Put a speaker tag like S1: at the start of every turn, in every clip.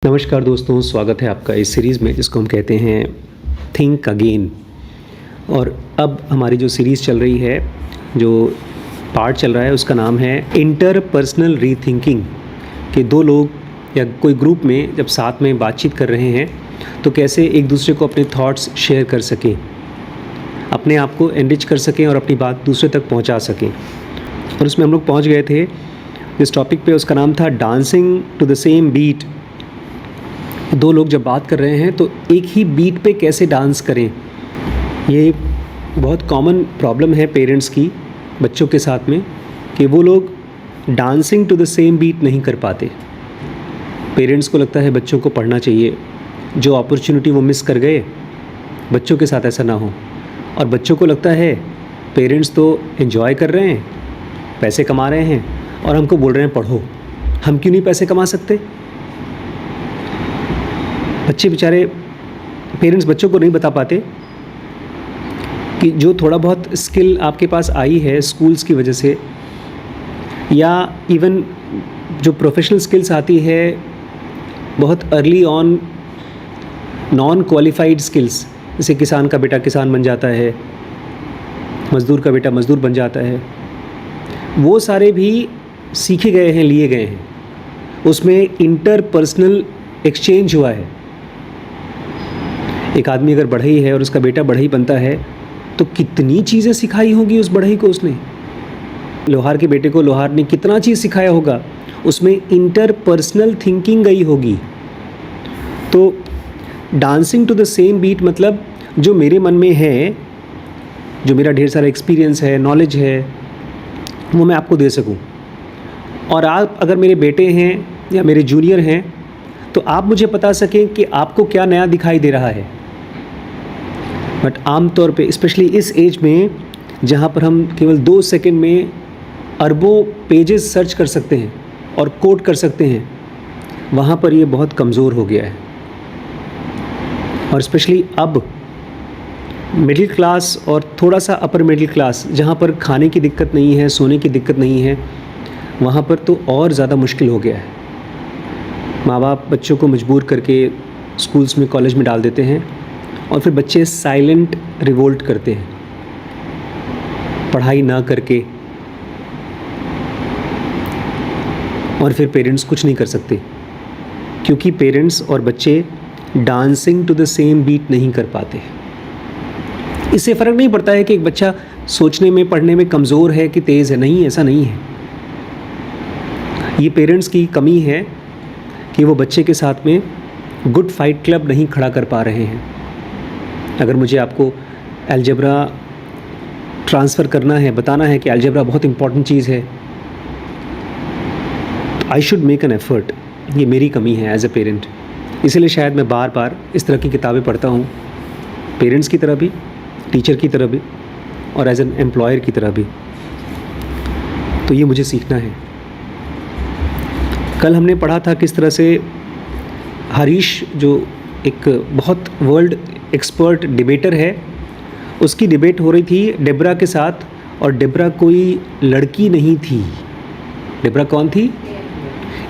S1: नमस्कार दोस्तों, स्वागत है आपका इस सीरीज़ में जिसको हम कहते हैं थिंक अगेन। और अब हमारी जो सीरीज़ चल रही है, जो पार्ट चल रहा है, उसका नाम है इंटरपर्सनल रीथिंकिंग। कि दो लोग या कोई ग्रुप में जब साथ में बातचीत कर रहे हैं तो कैसे एक दूसरे को अपने थॉट्स शेयर कर सकें, अपने आप को एनरिच कर सकें और अपनी बात दूसरे तक पहुंचा सकें। और उसमें हम लोग पहुंच गए थे जिस टॉपिक पे, उसका नाम था dancing to the same beat. दो लोग जब बात कर रहे हैं तो एक ही बीट पे कैसे डांस करें। ये बहुत कॉमन प्रॉब्लम है पेरेंट्स की बच्चों के साथ में, कि वो लोग dancing to the same beat नहीं कर पाते। पेरेंट्स को लगता है बच्चों को पढ़ना चाहिए, जो अपॉर्चुनिटी वो मिस कर गए, बच्चों के साथ ऐसा ना हो। और बच्चों को लगता है पेरेंट्स तो एंजॉय कर रहे हैं, पैसे कमा रहे हैं और हमको बोल रहे हैं पढ़ो, हम क्यों नहीं पैसे कमा सकते। बच्चे बेचारे, पेरेंट्स बच्चों को नहीं बता पाते कि जो थोड़ा बहुत स्किल आपके पास आई है स्कूल्स की वजह से, या इवन जो प्रोफेशनल स्किल्स आती है बहुत early on, non qualified skills, जैसे किसान का बेटा किसान बन जाता है, मज़दूर का बेटा मज़दूर बन जाता है, वो सारे भी सीखे गए हैं, लिए गए हैं। उसमें इंटरपर्सनल एक्सचेंज हुआ है। एक आदमी अगर बढ़ई है और उसका बेटा बढ़ई बनता है तो कितनी चीज़ें सिखाई होंगी उस बढ़ई को उसने। लोहार के बेटे को लोहार ने कितना चीज़ सिखाया होगा, उसमें इंटरपर्सनल थिंकिंग गई होगी। तो dancing to the same beat मतलब जो मेरे मन में है, जो मेरा ढेर सारा एक्सपीरियंस है, नॉलेज है, वो मैं आपको दे सकूं। और आप अगर मेरे बेटे हैं या मेरे जूनियर हैं तो आप मुझे बता सकें कि आपको क्या नया दिखाई दे रहा है। बट आम तौर पे, स्पेशली इस एज में जहाँ पर हम केवल 2 सेकंड में अरबों पेजेस सर्च कर सकते हैं और कोट कर सकते हैं, वहाँ पर ये बहुत कमज़ोर हो गया है। और स्पेशली अब मिडिल क्लास और थोड़ा सा अपर मिडिल क्लास, जहाँ पर खाने की दिक्कत नहीं है, सोने की दिक्कत नहीं है, वहाँ पर तो और ज़्यादा मुश्किल हो गया है। माँ बाप बच्चों को मजबूर करके स्कूल्स में, कॉलेज में डाल देते हैं और फिर बच्चे साइलेंट रिवोल्ट करते हैं, पढ़ाई ना करके। और फिर पेरेंट्स कुछ नहीं कर सकते, क्योंकि पेरेंट्स और बच्चे dancing to the same beat नहीं कर पाते। इससे फ़र्क नहीं पड़ता है कि एक बच्चा सोचने में, पढ़ने में कमज़ोर है कि तेज़ है। नहीं, ऐसा नहीं है। ये पेरेंट्स की कमी है कि वो बच्चे के साथ में गुड फाइट क्लब नहीं खड़ा कर पा रहे हैं। अगर मुझे आपको अलजेब्रा ट्रांसफ़र करना है, बताना है कि अलजेब्रा बहुत इंपॉर्टेंट चीज़ है, I should make an effort. ये मेरी कमी है एज ए पेरेंट। इसलिए शायद मैं बार बार इस तरह की किताबें पढ़ता हूँ, पेरेंट्स की तरह भी, टीचर की तरह भी, और एज एन एम्प्लॉयर की तरह भी। तो ये मुझे सीखना है। कल हमने पढ़ा था किस तरह से हरीश, जो एक बहुत वर्ल्ड एक्सपर्ट डिबेटर है, उसकी डिबेट हो रही थी डेब्रा के साथ, और डेब्रा कोई लड़की नहीं थी। डेब्रा कौन थी?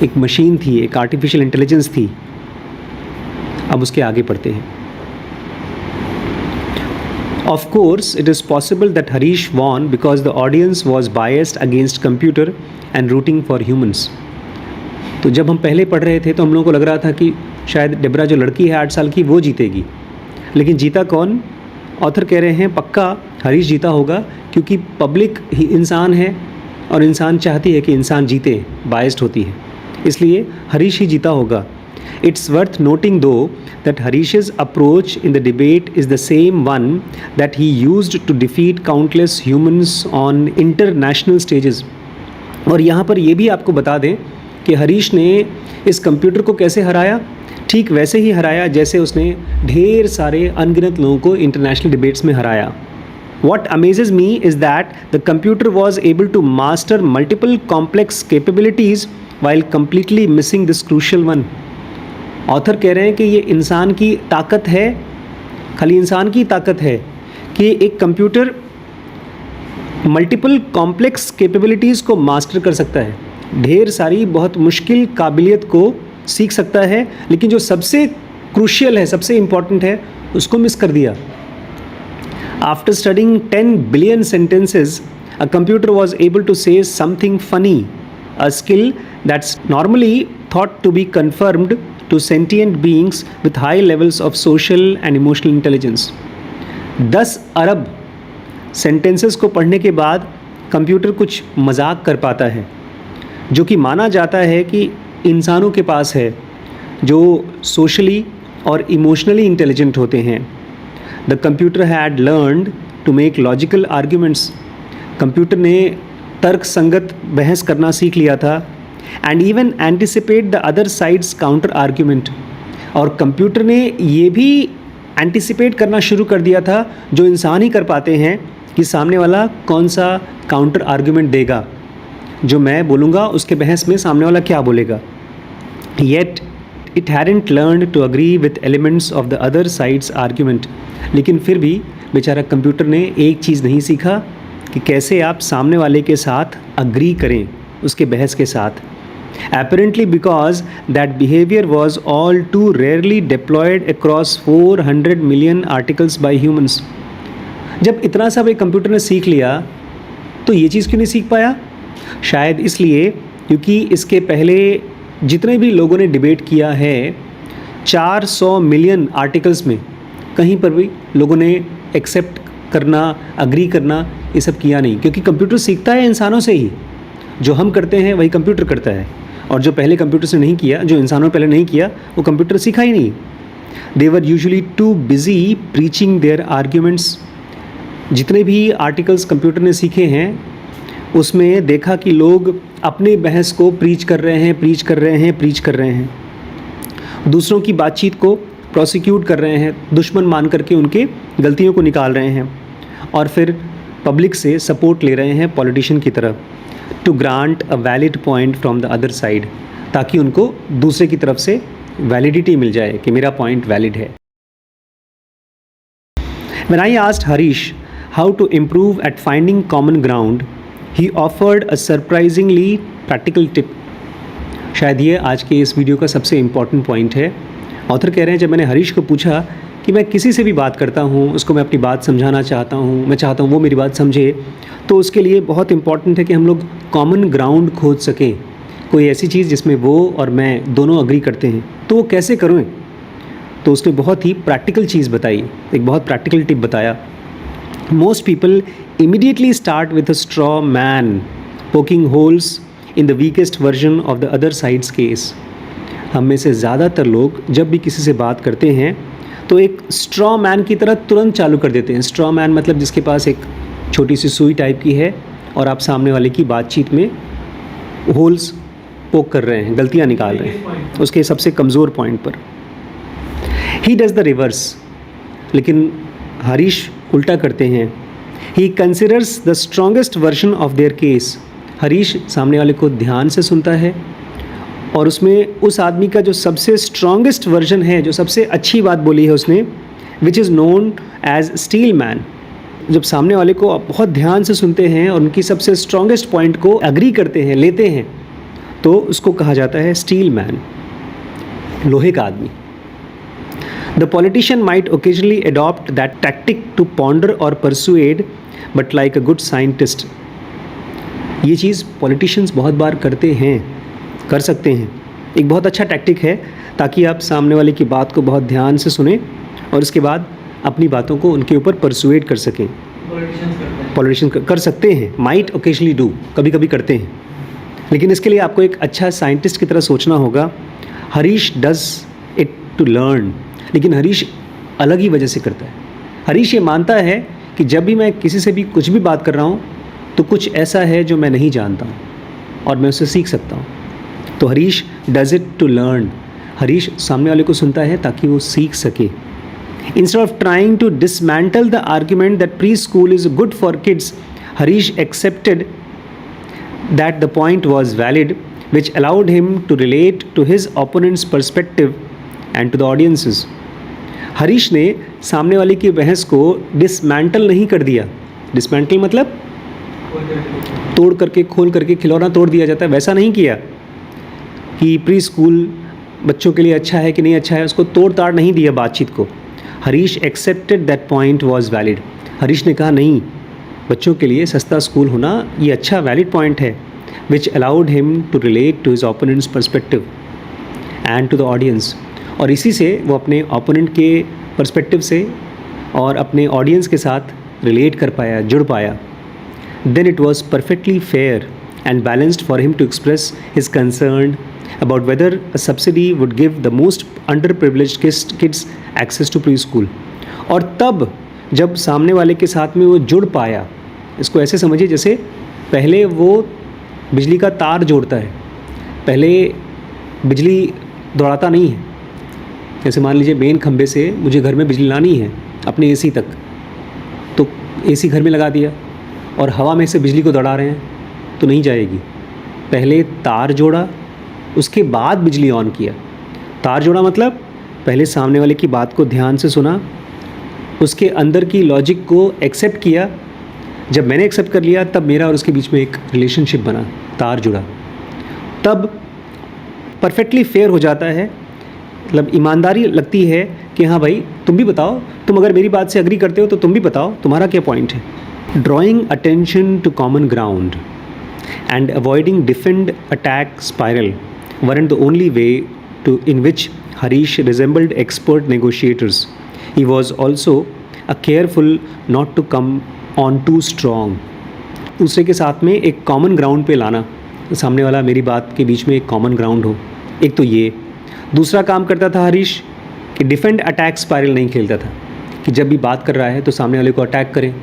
S1: एक मशीन थी, एक आर्टिफिशियल इंटेलिजेंस थी। अब उसके आगे पढ़ते हैं। Of course, it is possible that Harish won because the audience was biased against computer and rooting for humans. तो जब हम पहले पढ़ रहे थे तो हम लोगों को लग रहा था कि शायद डेब्रा जो लड़की है 8 साल की, वो जीतेगी। लेकिन जीता कौन? ऑथर कह रहे हैं पक्का हरीश जीता होगा, क्योंकि पब्लिक ही इंसान है और इंसान चाहती है कि इंसान जीते, बायस्ड होती है, इसलिए हरीश ही जीता होगा। It's worth noting though that Harish's approach in the debate is the same one that he used to defeat countless humans on international stages. और यहाँ पर ये भी आपको बता दें कि हरीश ने इस कंप्यूटर को कैसे हराया। ठीक वैसे ही हराया जैसे उसने ढेर सारे अनगिनत लोगों को इंटरनेशनल डिबेट्स में हराया। What amazes me is that the computer was able to master multiple complex capabilities while completely missing this crucial one. Author कह रहे हैं कि ये इंसान की ताकत है, खाली इंसान की ताकत है कि एक कंप्यूटर मल्टीपल कॉम्प्लेक्स कैपेबिलिटीज़ को मास्टर कर सकता है, ढेर सारी बहुत मुश्किल काबिलियत को सीख सकता है, लेकिन जो सबसे क्रूशियल है, सबसे इम्पॉर्टेंट है, उसको मिस कर दिया। After studying 10 billion sentences, a computer was able to say something funny, a skill that's normally thought to be confined to sentient beings with high levels of social and emotional intelligence. 10 Arab sentences को पढ़ने के बाद computer कुछ मजाक कर पाता है, जो कि माना जाता है कि इंसानों के पास है, जो सोशली और इमोशनली इंटेलिजेंट होते हैं। The computer had learned to make logical arguments, computer ने तर्क संगत बहस करना सीख लिया था। And even anticipate the other side's counter argument, और कंप्यूटर ने ये भी एंटिसिपेट करना शुरू कर दिया था जो इंसान ही कर पाते हैं, कि सामने वाला कौन सा काउंटर आर्ग्यूमेंट देगा, जो मैं बोलूँगा उसके बहस में सामने वाला क्या बोलेगा। Yet it hadn't learn to agree with elements of the other side's argument, लेकिन फिर भी बेचारा कंप्यूटर ने एक चीज़ नहीं सीखा कि कैसे आप सामने वाले के साथ अग्री करें उसके बहस के साथ। Apparently because that behavior was all too rarely deployed across 400 million articles by humans. जब इतना सा भाई कंप्यूटर ने सीख लिया तो ये चीज़ क्यों नहीं सीख पाया? शायद इसलिए क्योंकि इसके पहले जितने भी लोगों ने डिबेट किया है 400 मिलियन आर्टिकल्स में कहीं पर भी लोगों ने एक्सेप्ट करना, अग्री करना, ये सब किया नहीं, क्योंकि कंप्यूटर सीखता है इंसानों से ही। जो हम करते हैं वही कंप्यूटर करता है, और जो पहले कंप्यूटर से नहीं किया, जो इंसानों ने पहले नहीं किया, वो कंप्यूटर सीखा ही नहीं। They were usually too busy preaching their arguments. जितने भी आर्टिकल्स कंप्यूटर ने सीखे हैं उसमें देखा कि लोग अपने बहस को प्रीच कर रहे हैं, दूसरों की बातचीत को प्रोसिक्यूट कर रहे हैं, दुश्मन मान करके उनके गलतियों को निकाल रहे हैं, और फिर पब्लिक से सपोर्ट ले रहे हैं पॉलिटिशियन की तरह, to grant a valid point from the other side, ताकि उनको दूसरे की तरफ से वैलिडिटी मिल जाए कि मेरा पॉइंट वैलिड है। When I asked Harish how to improve at finding common ground, he offered a surprisingly practical tip. शायद ये आज के इस वीडियो का सबसे इम्पॉर्टेंट पॉइंट है। ऑथर कह रहे हैं, जब मैंने हरीश को पूछा कि मैं किसी से भी बात करता हूँ, उसको मैं अपनी बात समझाना चाहता हूँ, मैं चाहता हूँ वो मेरी बात समझे, तो उसके लिए बहुत इम्पॉर्टेंट है कि हम लोग कॉमन ग्राउंड खोज सकें, कोई ऐसी चीज़ जिसमें वो और मैं दोनों अग्री करते हैं। तो वो कैसे करूँ? तो उसने बहुत ही प्रैक्टिकल चीज़ बताई, एक बहुत प्रैक्टिकल टिप बताया। Most people immediately start with a straw man poking holes in the weakest version of the other sides case. हम में से ज़्यादातर लोग जब भी किसी से बात करते हैं तो एक स्ट्रॉ मैन की तरह तुरंत चालू कर देते हैं। स्ट्रॉ मैन मतलब जिसके पास एक छोटी सी सुई टाइप की है और आप सामने वाले की बातचीत में होल्स पोक कर रहे हैं, गलतियाँ निकाल रहे हैं उसके सबसे कमज़ोर पॉइंट पर। ही डज़ द रिवर्स, लेकिन हरीश उल्टा करते हैं। ही considers the strongest version of their case. Harish सामने वाले को ध्यान से सुनता है और उसमें उस आदमी का जो सबसे स्ट्रॉन्गेस्ट वर्जन है, जो सबसे अच्छी बात बोली है उसने, which is known as steel man. जब सामने वाले को आप बहुत ध्यान से सुनते हैं और उनकी सबसे स्ट्रॉन्गेस्ट पॉइंट को एग्री करते हैं, लेते हैं, तो उसको कहा जाता है स्टील मैन, लोहे का आदमी। The politician might occasionally adopt that tactic to ponder or persuade, but like a good scientist. ये चीज़ पॉलिटिशियंस बहुत बार करते हैं, कर सकते हैं। एक बहुत अच्छा टैक्टिक है ताकि आप सामने वाले की बात को बहुत ध्यान से सुने और उसके बाद अपनी बातों को उनके ऊपर परसुएड कर सकें। पॉलिटिशियंस कर सकते हैं, माइट ओकेजनली डू, कभी कभी करते हैं, लेकिन इसके लिए आपको एक अच्छा साइंटिस्ट की तरह सोचना होगा। Harish does it to learn, लेकिन हरीश अलग ही वजह से करता है। हरीश ये मानता है कि जब भी मैं किसी से भी कुछ भी बात कर रहा हूँ तो कुछ ऐसा है जो मैं नहीं जानता हूँ और मैं उससे सीख सकता हूँ। तो Harish does it to learn. Harish सामने वाले को सुनता है ताकि वो सीख सके। Instead of trying to dismantle the argument that pre school is good for kids, Harish accepted that the point was valid, which allowed him to relate to his opponent's perspective and to the audiences. Harish ने सामने वाले की बहस को dismantle नहीं कर दिया। Dismantle मतलब तोड़ करके, खोल करके खिलौना तोड़ दिया जाता है, वैसा नहीं किया कि प्री स्कूल बच्चों के लिए अच्छा है कि नहीं अच्छा है, उसको तोड़ ताड़ नहीं दिया बातचीत को। Harish accepted that point was valid. Harish ने कहा नहीं, बच्चों के लिए सस्ता स्कूल होना ये अच्छा वैलिड पॉइंट है, which allowed him to relate to his opponent's perspective and to the audience. और इसी से वो अपने ओपोनेंट के पर्सपेक्टिव से और अपने ऑडियंस के साथ रिलेट कर पाया, जुड़ पाया। Then it was perfectly fair and balanced for him to express his concern about whether a subsidy would give the most underprivileged kids access to preschool। और तब जब सामने वाले के साथ में वो जुड़ पाया, इसको ऐसे समझिए जैसे पहले वो बिजली का तार जोड़ता है, पहले बिजली दौड़ाता नहीं है। जैसे मान लीजिए मेन खंभे से मुझे घर में बिजली लानी है अपने एसी तक, तो एसी घर में लगा दिया और हवा में से बिजली को दौड़ा रहे हैं तो नहीं जाएगी। पहले तार जोड़ा, उसके बाद बिजली ऑन किया। तार जोड़ा मतलब पहले सामने वाले की बात को ध्यान से सुना, उसके अंदर की लॉजिक को एक्सेप्ट किया। जब मैंने एक्सेप्ट कर लिया तब मेरा और उसके बीच में एक रिलेशनशिप बना, तार जुड़ा। तब परफेक्टली फेयर हो जाता है, मतलब ईमानदारी लगती है कि हाँ भाई तुम भी बताओ, तुम अगर मेरी बात से एग्री करते हो तो तुम भी बताओ तुम्हारा क्या पॉइंट है। Drawing attention to common ground and avoiding defend attack spiral weren't the only way to in which Harish resembled expert negotiators. He was also a careful not to come on too strong। दूसरे के साथ में एक common ground पे लाना, सामने वाला मेरी बात के बीच में एक कॉमन ग्राउंड हो, एक तो ये। दूसरा काम करता था हरीश कि डिफेंड अटैक स्पाइरल नहीं खेलता था कि जब भी बात कर रहा है तो सामने वाले को अटैक करें,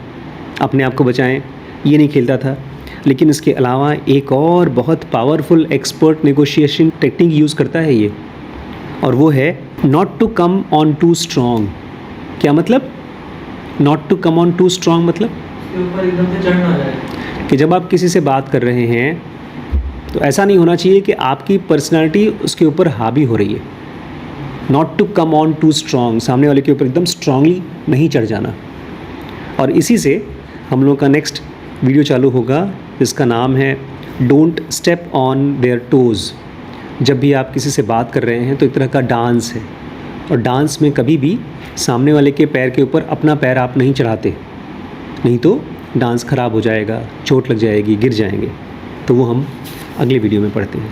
S1: अपने आप को बचाएं, ये नहीं खेलता था। लेकिन इसके अलावा एक और बहुत powerful expert negotiation technique use करता है ये, और वो है not to come on too strong. क्या मतलब not to come on too strong? मतलब
S2: ऊपर एकदम से चढ़ ना जाए।
S1: कि जब आप किसी से बात कर रहे हैं तो ऐसा नहीं होना चाहिए कि आपकी पर्सनालिटी उसके ऊपर हावी हो रही है। Not to come on too strong, सामने वाले के ऊपर एकदम स्ट्रांगली नहीं चढ़ जाना। और इसी से हम लोग का नेक्स्ट वीडियो चालू होगा जिसका नाम है don't step on their toes. जब भी आप किसी से बात कर रहे हैं तो एक तरह का डांस है, और डांस में कभी भी सामने वाले के पैर के ऊपर अपना पैर आप नहीं चढ़ाते, नहीं तो डांस ख़राब हो जाएगा, चोट लग जाएगी, गिर जाएंगे। तो वो हम अगले वीडियो में पढ़ते हैं।